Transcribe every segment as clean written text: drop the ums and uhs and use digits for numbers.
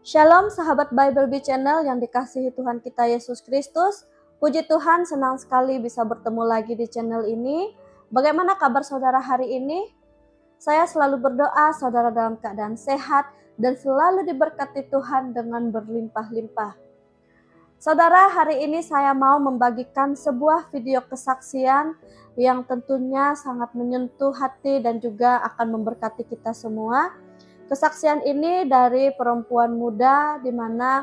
Shalom sahabat Bible Bee Channel yang dikasihi Tuhan kita Yesus Kristus. Puji Tuhan, senang sekali bisa bertemu lagi di channel ini. Bagaimana kabar saudara hari ini? Saya selalu berdoa saudara dalam keadaan sehat dan selalu diberkati Tuhan dengan berlimpah-limpah. Saudara, hari ini saya mau membagikan sebuah video kesaksian yang tentunya sangat menyentuh hati dan juga akan memberkati kita semua. Kesaksian ini dari perempuan muda di mana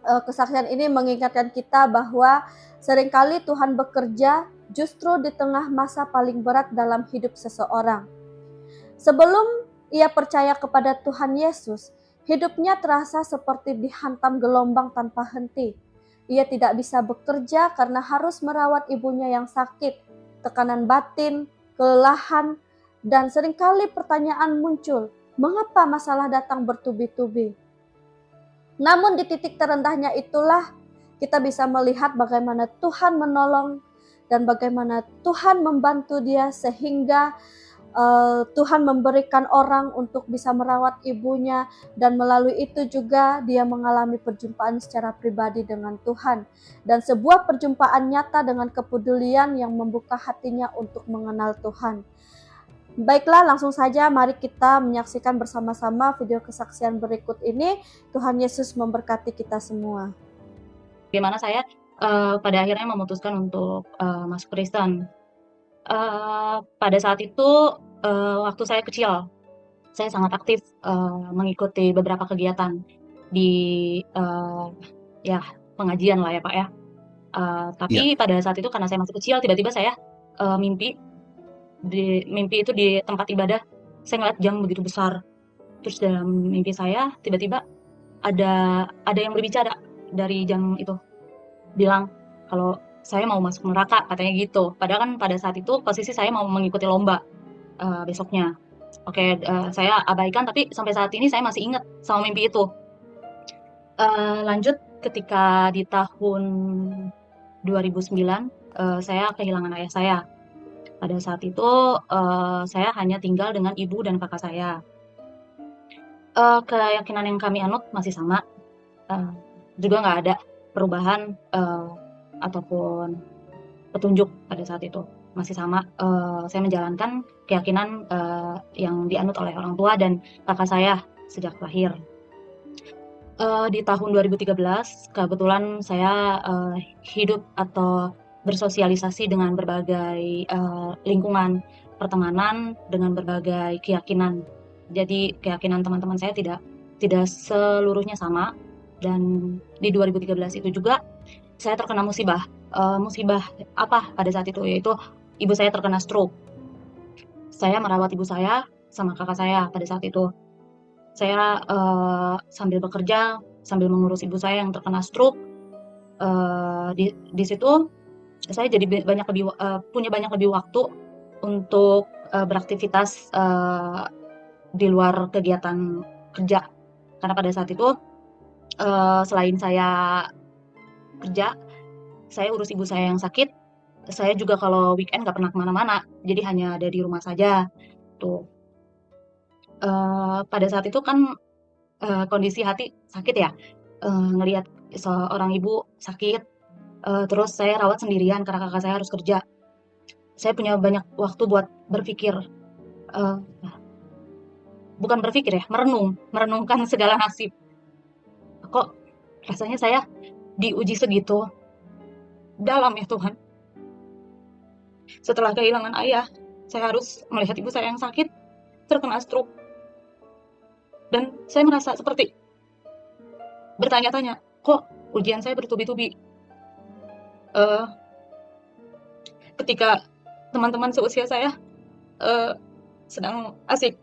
kesaksian ini mengingatkan kita bahwa seringkali Tuhan bekerja justru di tengah masa paling berat dalam hidup seseorang. Sebelum ia percaya kepada Tuhan Yesus, hidupnya terasa seperti dihantam gelombang tanpa henti. Ia tidak bisa bekerja karena harus merawat ibunya yang sakit, tekanan batin, kelelahan, dan seringkali pertanyaan muncul, mengapa masalah datang bertubi-tubi? Namun di titik terendahnya itulah kita bisa melihat bagaimana Tuhan menolong dan bagaimana Tuhan membantu dia sehingga Tuhan memberikan orang untuk bisa merawat ibunya, dan melalui itu juga dia mengalami perjumpaan secara pribadi dengan Tuhan dan sebuah perjumpaan nyata dengan kepedulian yang membuka hatinya untuk mengenal Tuhan. Baiklah, langsung saja mari kita menyaksikan bersama-sama video kesaksian berikut ini. Tuhan Yesus memberkati kita semua. Gimana saya pada akhirnya memutuskan untuk masuk Kristen. Pada saat itu waktu saya kecil, saya sangat aktif mengikuti beberapa kegiatan di ya pengajian lah ya Pak ya. Tapi pada saat itu karena saya masih kecil, tiba-tiba saya mimpi itu di tempat ibadah. Saya ngeliat jam begitu besar. Terus dalam mimpi saya tiba-tiba ada yang berbicara dari jam itu, bilang kalau saya mau masuk neraka, katanya gitu. Padahal kan pada saat itu posisi saya mau mengikuti lomba besoknya. Oke, saya abaikan, tapi sampai saat ini saya masih ingat sama mimpi itu. Lanjut ketika di tahun 2009 saya kehilangan ayah saya. Pada saat itu saya hanya tinggal dengan ibu dan kakak saya. Keyakinan yang kami anut masih sama, juga nggak ada perubahan ataupun petunjuk pada saat itu, masih sama. Saya menjalankan keyakinan yang dianut oleh orang tua dan kakak saya sejak lahir. Di tahun 2013 kebetulan saya hidup atau bersosialisasi dengan berbagai lingkungan pertemanan dengan berbagai keyakinan. Jadi keyakinan teman-teman saya tidak seluruhnya sama, dan di 2013 itu juga saya terkena musibah. Musibah apa pada saat itu, yaitu ibu saya terkena stroke. Saya merawat ibu saya sama kakak saya pada saat itu. Saya sambil bekerja, sambil mengurus ibu saya yang terkena stroke. Di situ saya jadi punya banyak lebih waktu untuk beraktivitas di luar kegiatan kerja. Karena pada saat itu selain saya kerja, saya urus ibu saya yang sakit. Saya juga kalau weekend nggak pernah kemana-mana, jadi hanya ada di rumah saja. Tuh. Pada saat itu kan kondisi hati sakit ya, ngelihat seorang ibu sakit, terus saya rawat sendirian karena kakak saya harus kerja. Saya punya banyak waktu buat berpikir, bukan berpikir ya, merenungkan segala nasib. Kok rasanya saya diuji segitu dalam ya Tuhan. Setelah kehilangan ayah, saya harus melihat ibu saya yang sakit, terkena stroke. Dan saya merasa seperti bertanya-tanya, kok ujian saya bertubi-tubi? Ketika teman-teman seusia saya sedang asik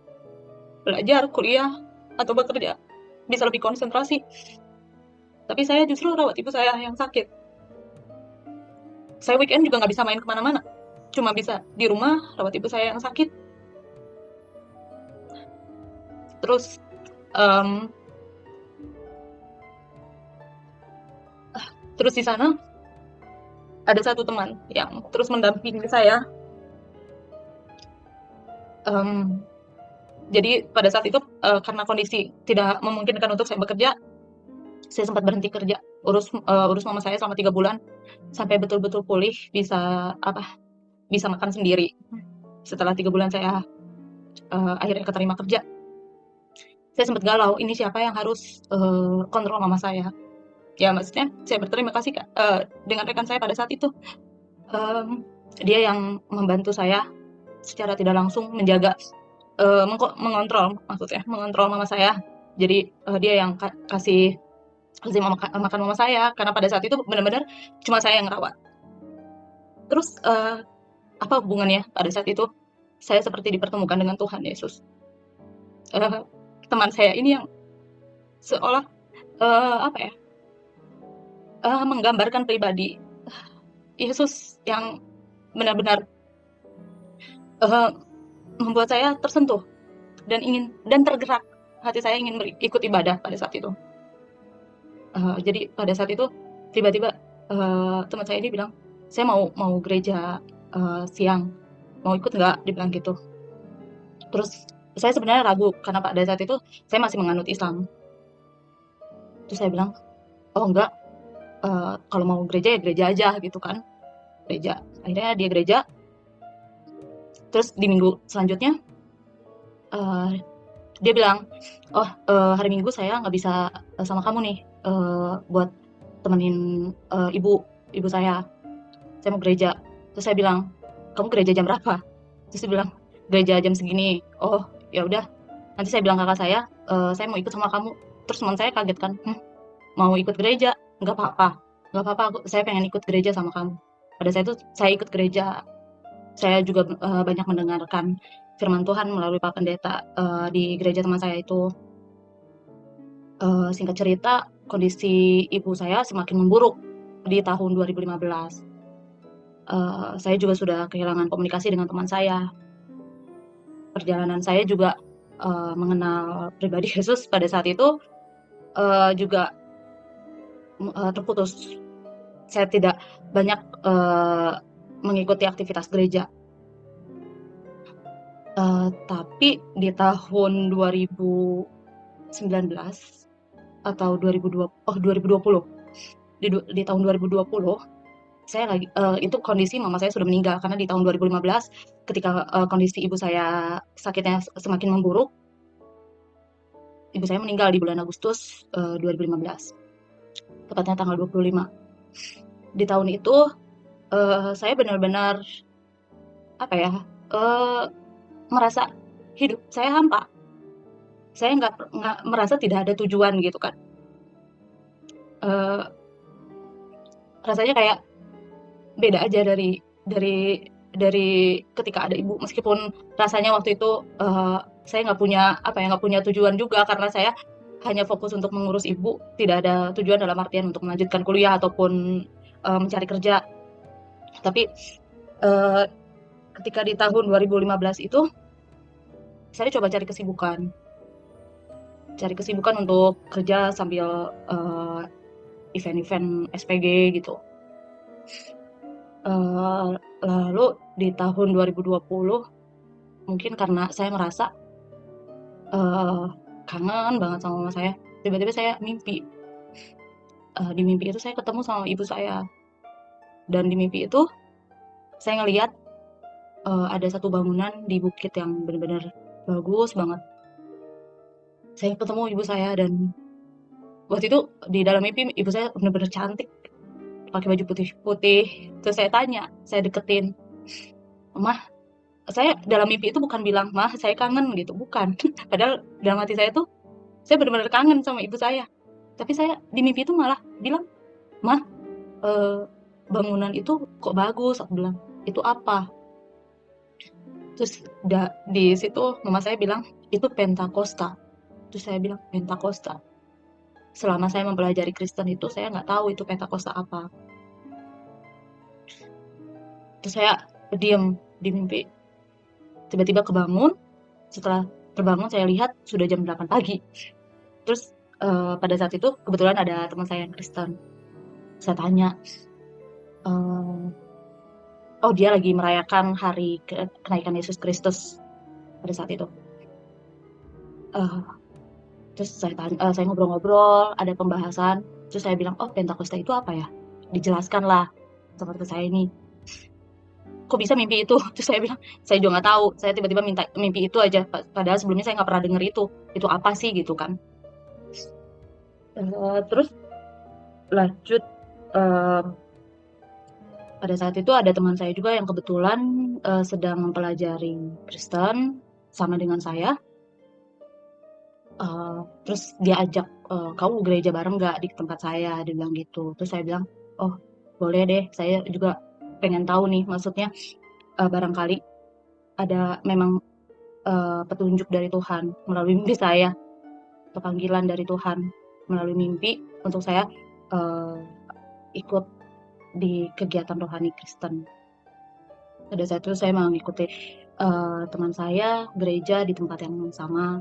belajar, kuliah, atau bekerja, bisa lebih konsentrasi. Tapi saya justru rawat ibu saya yang sakit. Saya weekend juga nggak bisa main kemana-mana. Cuma bisa di rumah rawat ibu saya yang sakit. Terus di sana ada satu teman yang terus mendampingi saya. Jadi pada saat itu karena kondisi tidak memungkinkan untuk saya bekerja, saya sempat berhenti kerja, urus mama saya selama 3 bulan sampai betul-betul pulih, bisa makan sendiri. Setelah 3 bulan saya akhirnya keterima kerja, saya sempat galau, ini siapa yang harus kontrol mama saya? Ya maksudnya saya berterima kasih dengan rekan saya pada saat itu. Dia yang membantu saya secara tidak langsung menjaga, mengontrol mama saya. Jadi dia yang kasih makan mama saya, karena pada saat itu benar-benar cuma saya yang rawat. Terus apa hubungannya pada saat itu saya seperti dipertemukan dengan Tuhan Yesus. Teman saya ini yang seolah menggambarkan pribadi Yesus yang benar-benar membuat saya tersentuh dan tergerak, hati saya ingin ikut ibadah pada saat itu. Jadi pada saat itu tiba-tiba teman saya ini bilang, saya mau gereja siang, mau ikut nggak? Dibilang gitu. Terus saya sebenarnya ragu karena pada saat itu saya masih menganut Islam. Terus saya bilang, oh enggak, kalau mau gereja ya gereja aja gitu kan, gereja. Akhirnya dia gereja. Terus di minggu selanjutnya dia bilang, oh hari Minggu saya nggak bisa sama kamu nih, buat temenin ibu saya mau gereja. Terus saya bilang, kamu gereja jam berapa? Terus dia bilang, gereja jam segini. Oh ya udah, nanti saya bilang kakak saya mau ikut sama kamu. Terus teman saya kaget kan, mau ikut gereja? Nggak apa-apa, saya pengen ikut gereja sama kamu. Pada saat itu saya ikut gereja. Saya juga banyak mendengarkan firman Tuhan melalui Pak Pendeta di gereja teman saya itu. Singkat cerita, kondisi ibu saya semakin memburuk di tahun 2015. Saya juga sudah kehilangan komunikasi dengan teman saya. Perjalanan saya juga mengenal pribadi Yesus pada saat itu juga terputus. Saya tidak banyak mengikuti aktivitas gereja. Tapi di tahun 2019 atau 2020, di tahun 2020 saya lagi itu kondisi mama saya sudah meninggal, karena di tahun 2015 ketika kondisi ibu saya sakitnya semakin memburuk, ibu saya meninggal di bulan Agustus 2015, tepatnya tanggal 25. Di tahun itu saya benar-benar merasa hidup saya hampa. Saya nggak merasa tidak ada tujuan gitu kan. Rasanya kayak beda aja dari ketika ada ibu, meskipun rasanya waktu itu saya nggak punya tujuan juga, karena saya hanya fokus untuk mengurus ibu, tidak ada tujuan dalam artian untuk melanjutkan kuliah ataupun mencari kerja. Tapi ketika di tahun 2015 itu saya coba cari kesibukan untuk kerja sambil event-event SPG gitu. Lalu di tahun 2020 mungkin karena saya merasa kangen banget sama mama saya, tiba-tiba saya mimpi. Di mimpi itu saya ketemu sama ibu saya, dan di mimpi itu saya ngelihat ada satu bangunan di bukit yang benar-benar bagus banget. Saya ketemu ibu saya, dan waktu itu di dalam mimpi ibu saya benar-benar cantik, pakai baju putih-putih. Terus saya tanya, saya deketin, "Mah," saya dalam mimpi itu bukan bilang, "Mah, saya kangen," gitu, bukan. Padahal dalam hati saya tuh, saya benar-benar kangen sama ibu saya. Tapi saya di mimpi itu malah bilang, "Mah, bangunan itu kok bagus?" Aku bilang, "Itu apa?" Terus di situ mama saya bilang, "Itu Pentakosta." Terus saya bilang, "Pentakosta?" Selama saya mempelajari Kristen itu, saya nggak tahu itu Pentakosta apa. Terus saya diam di mimpi. Tiba-tiba kebangun. Setelah terbangun saya lihat sudah jam 8 pagi. Terus pada saat itu kebetulan ada teman saya yang Kristen. Saya tanya, dia lagi merayakan hari kenaikan Yesus Kristus pada saat itu. Eh, Terus saya ngobrol-ngobrol, ada pembahasan, terus saya bilang, "Oh, Pentakosta itu apa ya?" Dijelaskanlah seperti saya ini, "Kok bisa mimpi itu?" Terus saya bilang, "Saya juga nggak tahu, saya tiba-tiba minta mimpi itu aja, padahal sebelumnya saya nggak pernah denger itu apa sih?" Gitu kan. Terus lanjut, eee, pada saat itu ada teman saya juga yang kebetulan, sedang mempelajari Kristen sama dengan saya, terus dia ajak, "Kamu gereja bareng nggak di tempat saya?" Dia bilang gitu. Terus saya bilang, "Oh, boleh deh, saya juga pengen tahu nih, maksudnya, barangkali ada memang, petunjuk dari Tuhan melalui mimpi saya, atau panggilan dari Tuhan melalui mimpi untuk saya, eee, ikut di kegiatan rohani Kristen." Pada saat itu saya mengikuti, teman saya gereja di tempat yang sama.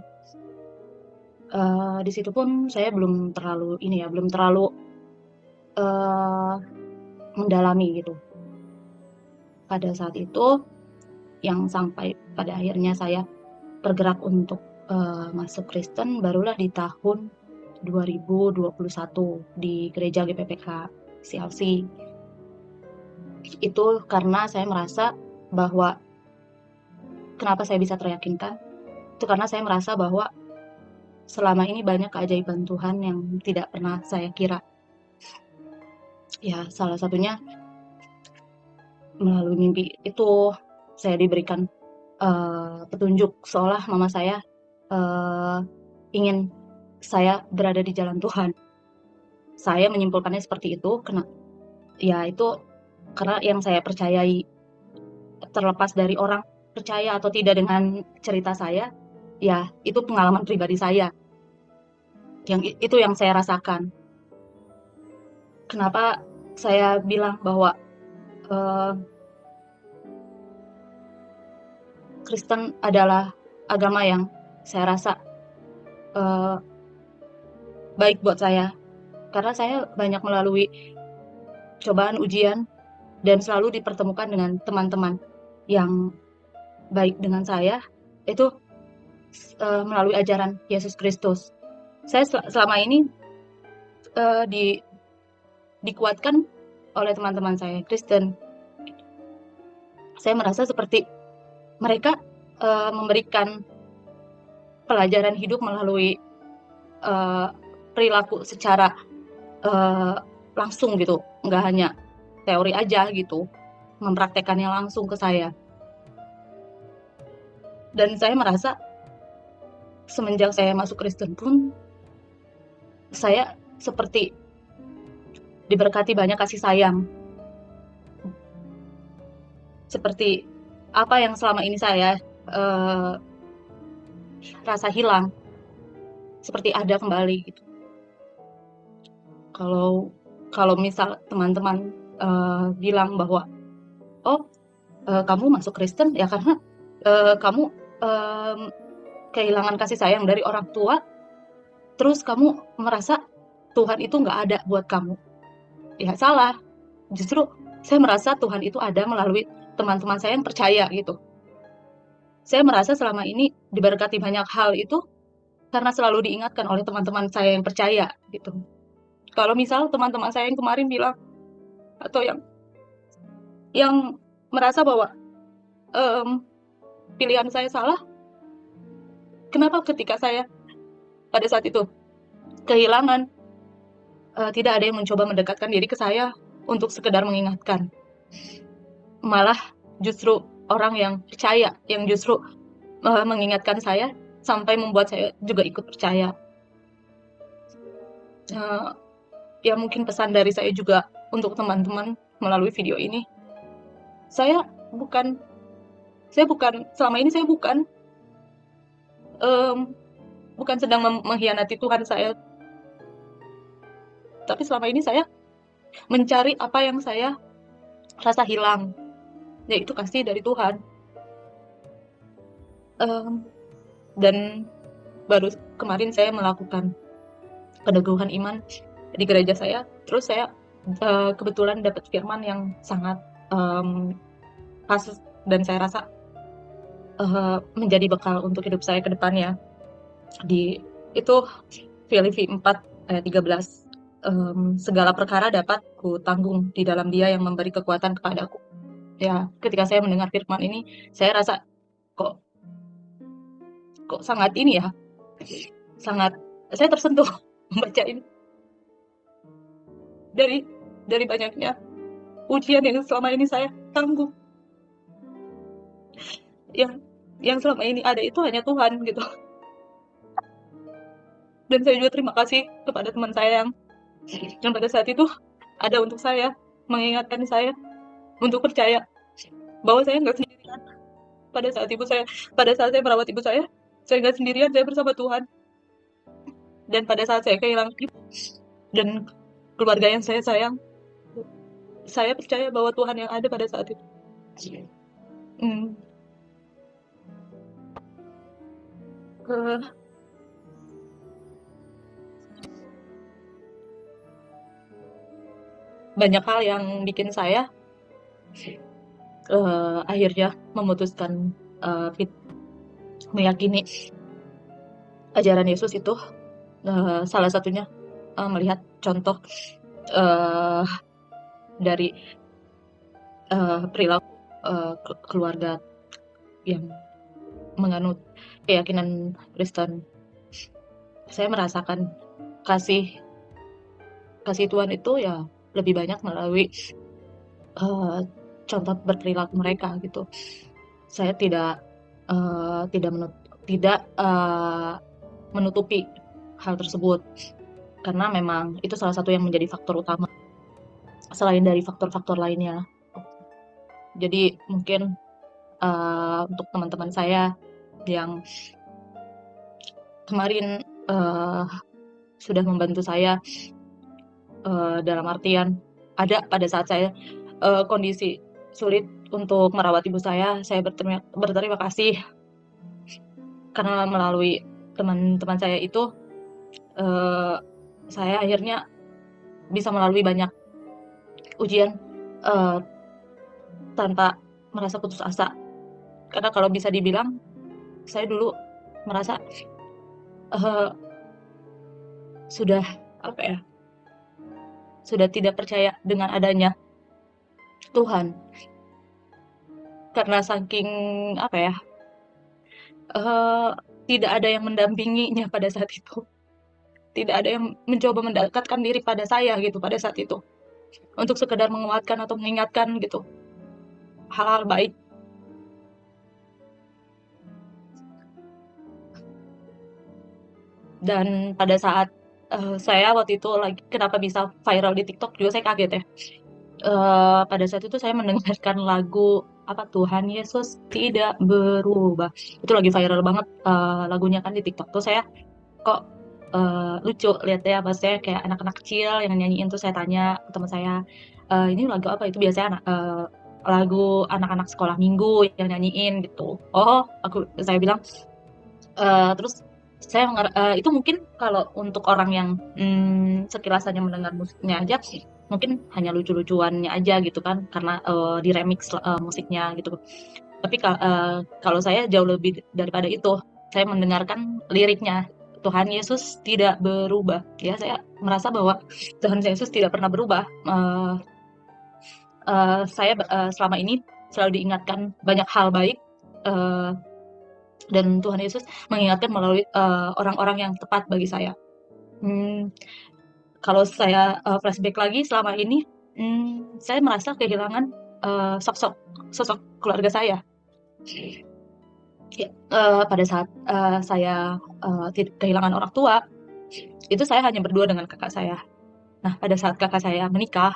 Di situ pun saya belum terlalu ini ya, belum terlalu, eee, mendalami gitu. Pada saat itu yang sampai pada akhirnya saya bergerak untuk, masuk Kristen barulah di tahun 2021 di gereja GPPK CLC. Itu karena saya merasa bahwa kenapa saya bisa teryakinkan, itu karena saya merasa bahwa selama ini banyak keajaiban Tuhan yang tidak pernah saya kira. Ya, salah satunya melalui mimpi itu saya diberikan, petunjuk seolah mama saya, eee, ingin saya berada di jalan Tuhan. Saya menyimpulkannya seperti itu, ya itu karena yang saya percayai, terlepas dari orang percaya atau tidak dengan cerita saya, ya itu pengalaman pribadi saya, itu yang saya rasakan. Kenapa saya bilang bahwa, eee, Kristen adalah agama yang saya rasa, eee, baik buat saya, karena saya banyak melalui cobaan, ujian, dan selalu dipertemukan dengan teman-teman yang baik dengan saya, itu, melalui ajaran Yesus Kristus. Saya selama ini, eee, di dikuatkan oleh teman-teman saya Kristen. Saya merasa seperti mereka, memberikan pelajaran hidup melalui, eee, perilaku secara, eee, langsung gitu, nggak hanya teori aja gitu, mempraktekkannya langsung ke saya. Dan saya merasa semenjak saya masuk Kristen pun, saya seperti diberkati banyak kasih sayang. Seperti apa yang selama ini saya, eee, rasa hilang, seperti ada kembali gitu. Kalau kalau misal teman-teman, bilang bahwa, "Oh, kamu masuk Kristen ya karena, kamu, mmm, kehilangan kasih sayang dari orang tua, terus kamu merasa Tuhan itu nggak ada buat kamu." Ya salah, justru saya merasa Tuhan itu ada melalui teman-teman saya yang percaya gitu. Saya merasa selama ini diberkati banyak hal itu karena selalu diingatkan oleh teman-teman saya yang percaya gitu. Kalau misal teman-teman saya yang kemarin bilang atau yang merasa bahwa, mmm, pilihan saya salah, kenapa ketika saya pada saat itu kehilangan, tidak ada yang mencoba mendekatkan diri ke saya untuk sekedar mengingatkan. Malah justru orang yang percaya yang justru, mengingatkan saya sampai membuat saya juga ikut percaya. Eee, Ya mungkin pesan dari saya juga untuk teman-teman melalui video ini, saya bukan selama ini saya mmm, bukan sedang mengkhianati Tuhan saya, tapi selama ini saya mencari apa yang saya rasa hilang, yaitu kasih dari Tuhan. Mmm, dan baru kemarin saya melakukan peneguhan iman di gereja saya, terus saya, kebetulan dapat firman yang sangat, pas dan saya rasa, menjadi bekal untuk hidup saya ke depannya. Di itu Filipi 4 ayat 13. Segala perkara dapat ku tanggung di dalam Dia yang memberi kekuatan kepadaku. Ya, ketika saya mendengar firman ini, saya rasa kok kok sangat ini ya, sangat saya tersentuh membaca ini dari banyaknya ujian yang selama ini saya tanggung. Yang selama ini ada itu hanya Tuhan gitu. Dan saya juga terima kasih kepada teman saya yang pada saat itu ada untuk saya, mengingatkan saya untuk percaya bahwa saya nggak sendirian. Pada saat saya merawat ibu saya nggak sendirian, saya bersama Tuhan. Dan pada saat saya kehilangan ibu dan keluarga yang saya sayang, saya percaya bahwa Tuhan yang ada pada saat itu. Hmm. Eh, banyak hal yang bikin saya akhirnya memutuskan meyakini ajaran Yesus itu. Salah satunya melihat contoh dari perilaku keluarga yang menganut keyakinan Kristen. Saya merasakan kasih Tuhan itu ya lebih banyak melalui contoh berperilaku mereka gitu. Saya tidak menutupi hal tersebut karena memang itu salah satu yang menjadi faktor utama selain dari faktor-faktor lainnya. Jadi mungkin untuk teman-teman saya yang kemarin sudah membantu saya dalam artian ada pada saat saya kondisi sulit untuk merawat ibu saya berterima kasih karena melalui teman-teman saya itu saya akhirnya bisa melalui banyak ujian tanpa merasa putus asa. Karena kalau bisa dibilang, saya dulu merasa sudah tidak percaya dengan adanya Tuhan. Karena saking tidak ada yang mendampinginya pada saat itu. Tidak ada yang mencoba mendekatkan diri pada saya gitu pada saat itu. Untuk sekedar menguatkan atau mengingatkan gitu hal-hal baik. Dan pada saat saya waktu itu lagi kenapa bisa viral di TikTok juga saya kaget ya. Pada saat itu saya mendengarkan lagu Tuhan Yesus tidak berubah. Itu lagi viral banget lagunya kan di TikTok tuh. Saya kok lucu lihat ya, saya kayak anak-anak kecil yang nyanyiin tuh. Saya tanya ke teman saya, ini lagu apa? Itu biasanya lagu anak-anak sekolah minggu yang nyanyiin gitu. Saya bilang terus saya itu mungkin kalau untuk orang yang sekilas hanya mendengar musiknya aja mungkin hanya lucu-lucuannya aja gitu kan, karena di remix musiknya gitu. Tapi kalau saya jauh lebih daripada itu, saya mendengarkan liriknya. Tuhan Yesus tidak berubah. Ya, saya merasa bahwa Tuhan Yesus tidak pernah berubah. Saya selama ini selalu diingatkan banyak hal baik, dan Tuhan Yesus mengingatkan melalui orang-orang yang tepat bagi saya. Kalau saya flashback lagi selama ini, saya merasa kehilangan sosok keluarga saya. Ya, pada saat saya kehilangan orang tua, itu saya hanya berdua dengan kakak saya. Nah, pada saat kakak saya menikah,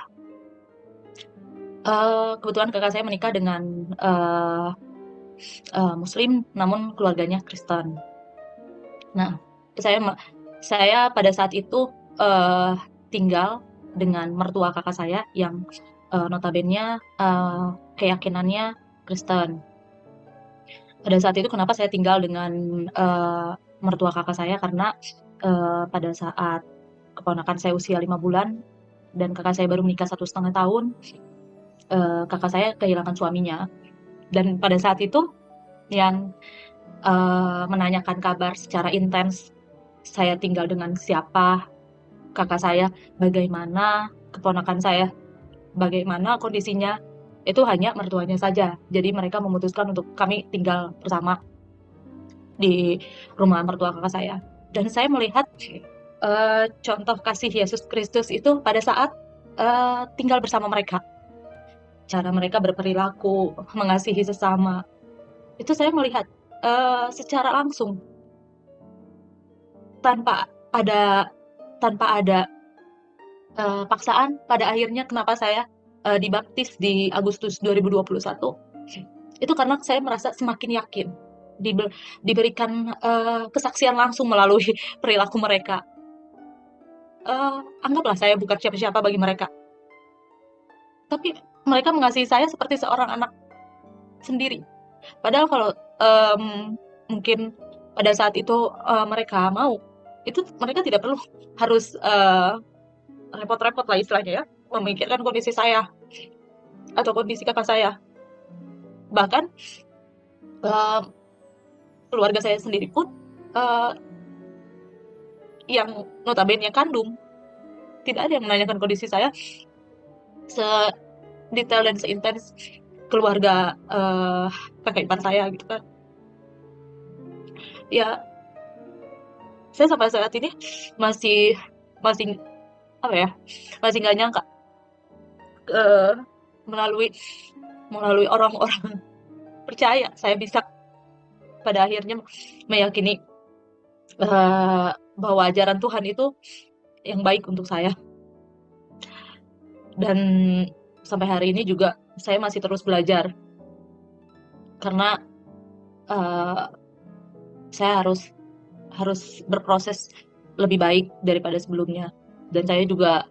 kebetulan kakak saya menikah dengan Muslim, namun keluarganya Kristen. Nah, saya pada saat itu tinggal dengan mertua kakak saya yang notabene keyakinannya Kristen. Pada saat itu kenapa saya tinggal dengan mertua kakak saya, karena pada saat keponakan saya usia 5 bulan dan kakak saya baru menikah 1,5 tahun, kakak saya kehilangan suaminya. Dan pada saat itu yang menanyakan kabar secara intens. Saya tinggal dengan siapa, kakak saya bagaimana, keponakan saya bagaimana kondisinya, itu hanya mertuanya saja. Jadi mereka memutuskan untuk kami tinggal bersama di rumah mertua kakak saya. Dan saya melihat contoh kasih Yesus Kristus itu pada saat tinggal bersama mereka. Cara mereka berperilaku, mengasihi sesama. Itu saya melihat secara langsung tanpa ada paksaan. Pada akhirnya kenapa saya dibaptis di Agustus 2021 itu karena saya merasa semakin yakin diberikan kesaksian langsung melalui perilaku mereka. Anggaplah saya bukan siapa-siapa bagi mereka, tapi mereka mengasihi saya seperti seorang anak sendiri. Padahal kalau mungkin pada saat itu mereka mau, itu mereka tidak perlu harus repot-repot lah istilahnya ya, memikirkan kondisi saya atau kondisi kakak saya. Bahkan keluarga saya sendiri pun yang notabene kandung, tidak ada yang menanyakan kondisi saya sedetail dan seintens keluarga kakak ipar saya gitu kan. Ya, saya sampai saat ini masih apa ya, masih nggak nyangka melalui orang-orang percaya saya bisa pada akhirnya meyakini bahwa ajaran Tuhan itu yang baik untuk saya. Dan sampai hari ini juga saya masih terus belajar, karena saya harus berproses lebih baik daripada sebelumnya. Dan saya juga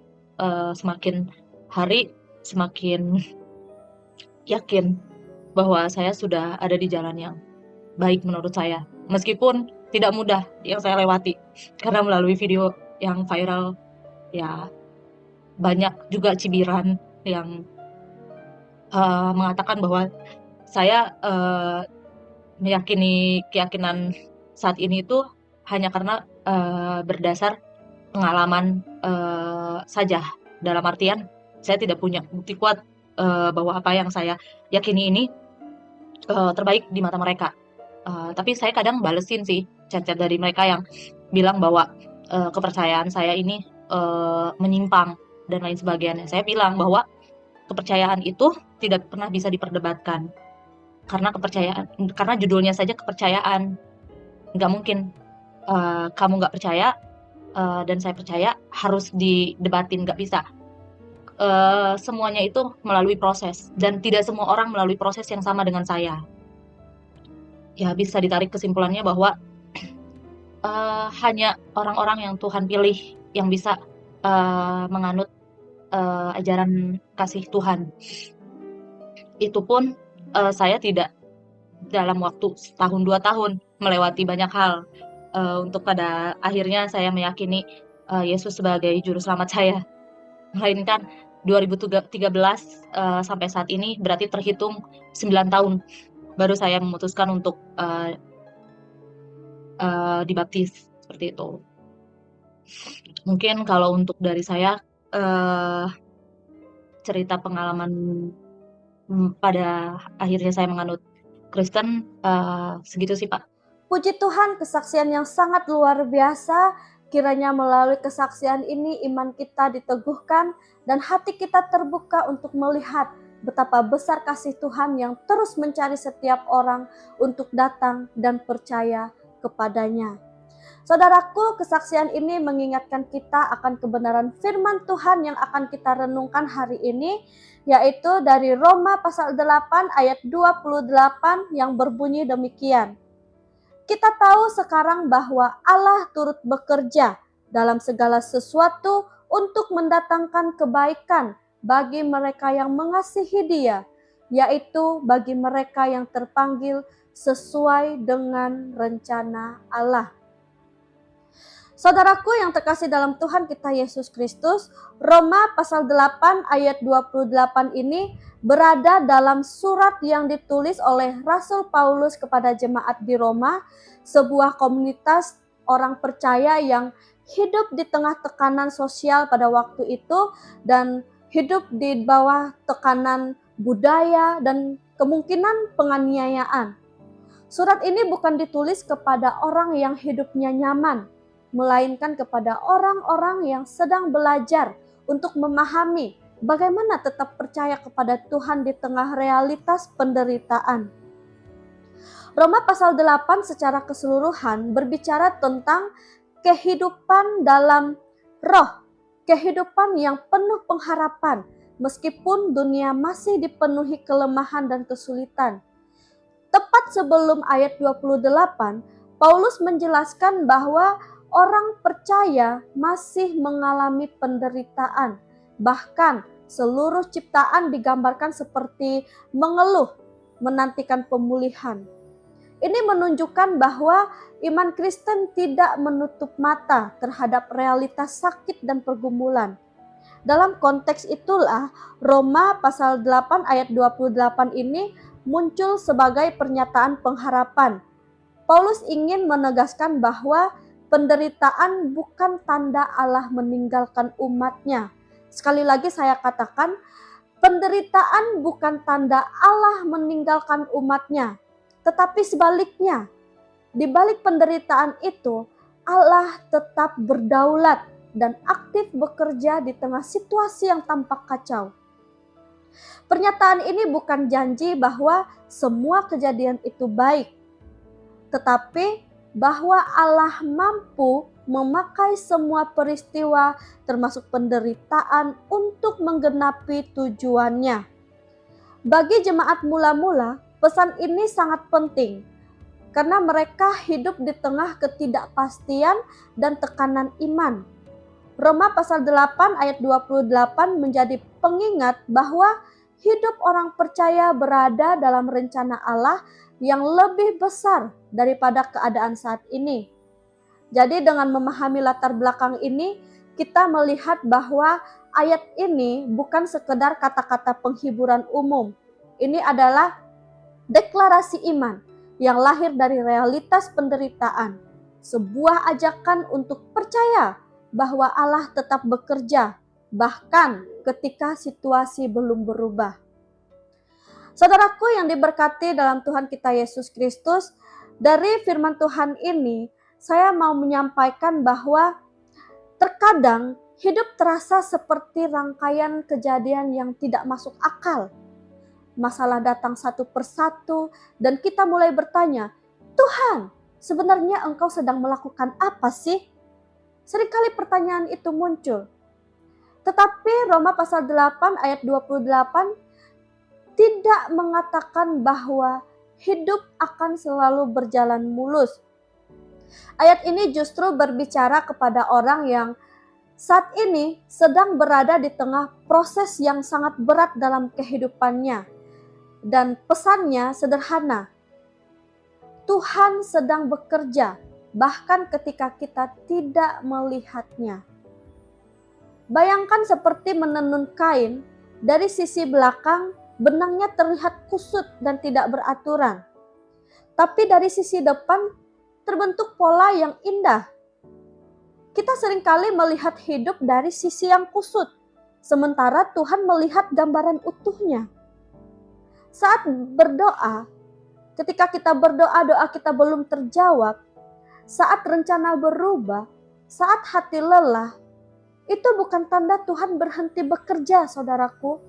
semakin hari semakin yakin bahwa saya sudah ada di jalan yang baik menurut saya. Meskipun tidak mudah yang saya lewati, karena melalui video yang viral ya banyak juga cibiran yang mengatakan bahwa saya meyakini keyakinan saat ini itu hanya karena berdasar pengalaman saja. Dalam artian saya tidak punya bukti kuat bahwa apa yang saya yakini ini terbaik di mata mereka. Tapi saya kadang balesin sih chat-chat dari mereka yang bilang bahwa kepercayaan saya ini menyimpang dan lain sebagainya. Saya bilang bahwa kepercayaan itu tidak pernah bisa diperdebatkan, karena judulnya saja kepercayaan. Nggak mungkin kamu nggak percaya dan saya percaya harus didebatin, nggak bisa. Semuanya itu melalui proses, dan tidak semua orang melalui proses yang sama dengan saya. Ya, bisa ditarik kesimpulannya bahwa hanya orang-orang yang Tuhan pilih yang bisa menganut ajaran kasih Tuhan. Itu pun saya tidak dalam waktu setahun 2 tahun melewati banyak hal untuk pada akhirnya saya meyakini Yesus sebagai juru selamat saya. Melainkan 2013 sampai saat ini berarti terhitung 9 tahun baru saya memutuskan untuk dibaptis seperti itu. Mungkin kalau untuk dari saya cerita pengalaman pada akhirnya saya menganut Kristen segitu sih Pak. Puji Tuhan, kesaksian yang sangat luar biasa. Kiranya melalui kesaksian ini iman kita diteguhkan dan hati kita terbuka untuk melihat betapa besar kasih Tuhan yang terus mencari setiap orang untuk datang dan percaya kepadanya. Saudaraku, kesaksian ini mengingatkan kita akan kebenaran firman Tuhan yang akan kita renungkan hari ini, yaitu dari Roma pasal 8 ayat 28 yang berbunyi demikian. Kita tahu sekarang bahwa Allah turut bekerja dalam segala sesuatu untuk mendatangkan kebaikan bagi mereka yang mengasihi Dia, yaitu bagi mereka yang terpanggil sesuai dengan rencana Allah. Saudaraku yang terkasih dalam Tuhan kita Yesus Kristus, Roma pasal 8 ayat 28 ini berada dalam surat yang ditulis oleh Rasul Paulus kepada jemaat di Roma, sebuah komunitas orang percaya yang hidup di tengah tekanan sosial pada waktu itu dan hidup di bawah tekanan budaya dan kemungkinan penganiayaan. Surat ini bukan ditulis kepada orang yang hidupnya nyaman, melainkan kepada orang-orang yang sedang belajar untuk memahami bagaimana tetap percaya kepada Tuhan di tengah realitas penderitaan. Roma pasal 8 secara keseluruhan berbicara tentang kehidupan dalam roh, kehidupan yang penuh pengharapan meskipun dunia masih dipenuhi kelemahan dan kesulitan. Tepat sebelum ayat 28, Paulus menjelaskan bahwa orang percaya masih mengalami penderitaan. Bahkan seluruh ciptaan digambarkan seperti mengeluh, menantikan pemulihan. Ini menunjukkan bahwa iman Kristen tidak menutup mata terhadap realitas sakit dan pergumulan. Dalam konteks itulah Roma pasal 8 ayat 28 ini muncul sebagai pernyataan pengharapan. Paulus ingin menegaskan bahwa penderitaan bukan tanda Allah meninggalkan umatnya. Sekali lagi saya katakan, penderitaan bukan tanda Allah meninggalkan umatnya. Tetapi sebaliknya, di balik penderitaan itu, Allah tetap berdaulat dan aktif bekerja di tengah situasi yang tampak kacau. Pernyataan ini bukan janji bahwa semua kejadian itu baik, tetapi bahwa Allah mampu memakai semua peristiwa termasuk penderitaan untuk menggenapi tujuannya. Bagi jemaat mula-mula, pesan ini sangat penting karena mereka hidup di tengah ketidakpastian dan tekanan iman. Roma pasal 8 ayat 28 menjadi pengingat bahwa hidup orang percaya berada dalam rencana Allah yang lebih besar daripada keadaan saat ini. Jadi dengan memahami latar belakang ini, kita melihat bahwa ayat ini bukan sekedar kata-kata penghiburan umum. Ini adalah deklarasi iman yang lahir dari realitas penderitaan. Sebuah ajakan untuk percaya bahwa Allah tetap bekerja, bahkan ketika situasi belum berubah. Saudaraku yang diberkati dalam Tuhan kita Yesus Kristus, dari firman Tuhan ini saya mau menyampaikan bahwa terkadang hidup terasa seperti rangkaian kejadian yang tidak masuk akal. Masalah datang satu persatu dan kita mulai bertanya, Tuhan, sebenarnya Engkau sedang melakukan apa sih? Seringkali pertanyaan itu muncul. Tetapi Roma pasal 8 ayat 28 tidak mengatakan bahwa hidup akan selalu berjalan mulus. Ayat ini justru berbicara kepada orang yang saat ini sedang berada di tengah proses yang sangat berat dalam kehidupannya. Dan pesannya sederhana, Tuhan sedang bekerja bahkan ketika kita tidak melihatnya. Bayangkan seperti menenun kain, dari sisi belakang benangnya terlihat kusut dan tidak beraturan. Tapi dari sisi depan terbentuk pola yang indah. Kita seringkali melihat hidup dari sisi yang kusut, sementara Tuhan melihat gambaran utuhnya. Saat berdoa, ketika kita berdoa, doa kita belum terjawab, saat rencana berubah, saat hati lelah, itu bukan tanda Tuhan berhenti bekerja, saudaraku.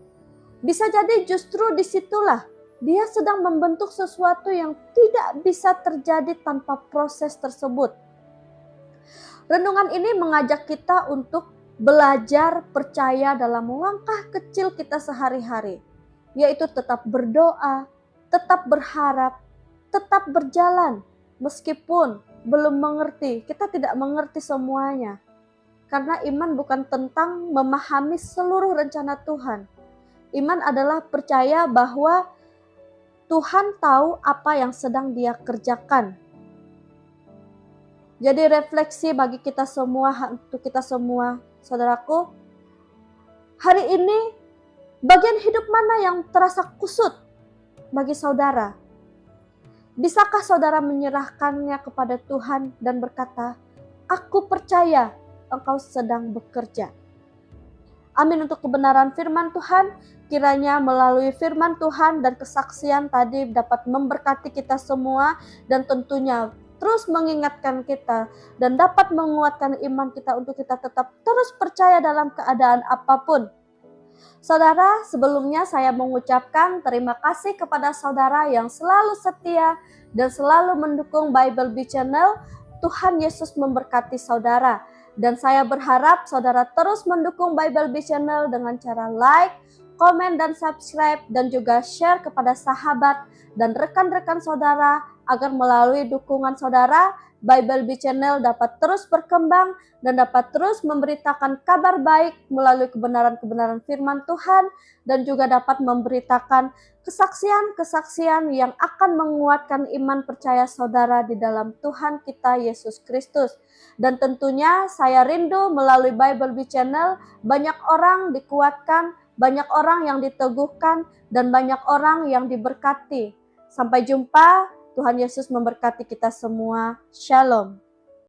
Bisa jadi justru disitulah Dia sedang membentuk sesuatu yang tidak bisa terjadi tanpa proses tersebut. Renungan ini mengajak kita untuk belajar percaya dalam langkah kecil kita sehari-hari, yaitu tetap berdoa, tetap berharap, tetap berjalan, meskipun belum mengerti, kita tidak mengerti semuanya. Karena iman bukan tentang memahami seluruh rencana Tuhan. Iman adalah percaya bahwa Tuhan tahu apa yang sedang Dia kerjakan. Jadi refleksi bagi kita semua, untuk kita semua, saudaraku. Hari ini, bagian hidup mana yang terasa kusut bagi saudara? Bisakah saudara menyerahkannya kepada Tuhan dan berkata, "Aku percaya Engkau sedang bekerja." Amin untuk kebenaran firman Tuhan. Kiranya melalui firman Tuhan dan kesaksian tadi dapat memberkati kita semua, dan tentunya terus mengingatkan kita dan dapat menguatkan iman kita untuk kita tetap terus percaya dalam keadaan apapun. Saudara, sebelumnya saya mengucapkan terima kasih kepada saudara yang selalu setia dan selalu mendukung Bible Bee Channel. Tuhan Yesus memberkati saudara. Dan saya berharap saudara terus mendukung Bible Bee Channel dengan cara like, komen, dan subscribe, dan juga share kepada sahabat dan rekan-rekan saudara, agar melalui dukungan saudara, Bible Bee Channel dapat terus berkembang dan dapat terus memberitakan kabar baik melalui kebenaran-kebenaran firman Tuhan, dan juga dapat memberitakan kesaksian-kesaksian yang akan menguatkan iman percaya saudara di dalam Tuhan kita Yesus Kristus. Dan tentunya saya rindu melalui Bible Bee Channel banyak orang dikuatkan, banyak orang yang diteguhkan, dan banyak orang yang diberkati. Sampai jumpa, Tuhan Yesus memberkati kita semua. Shalom.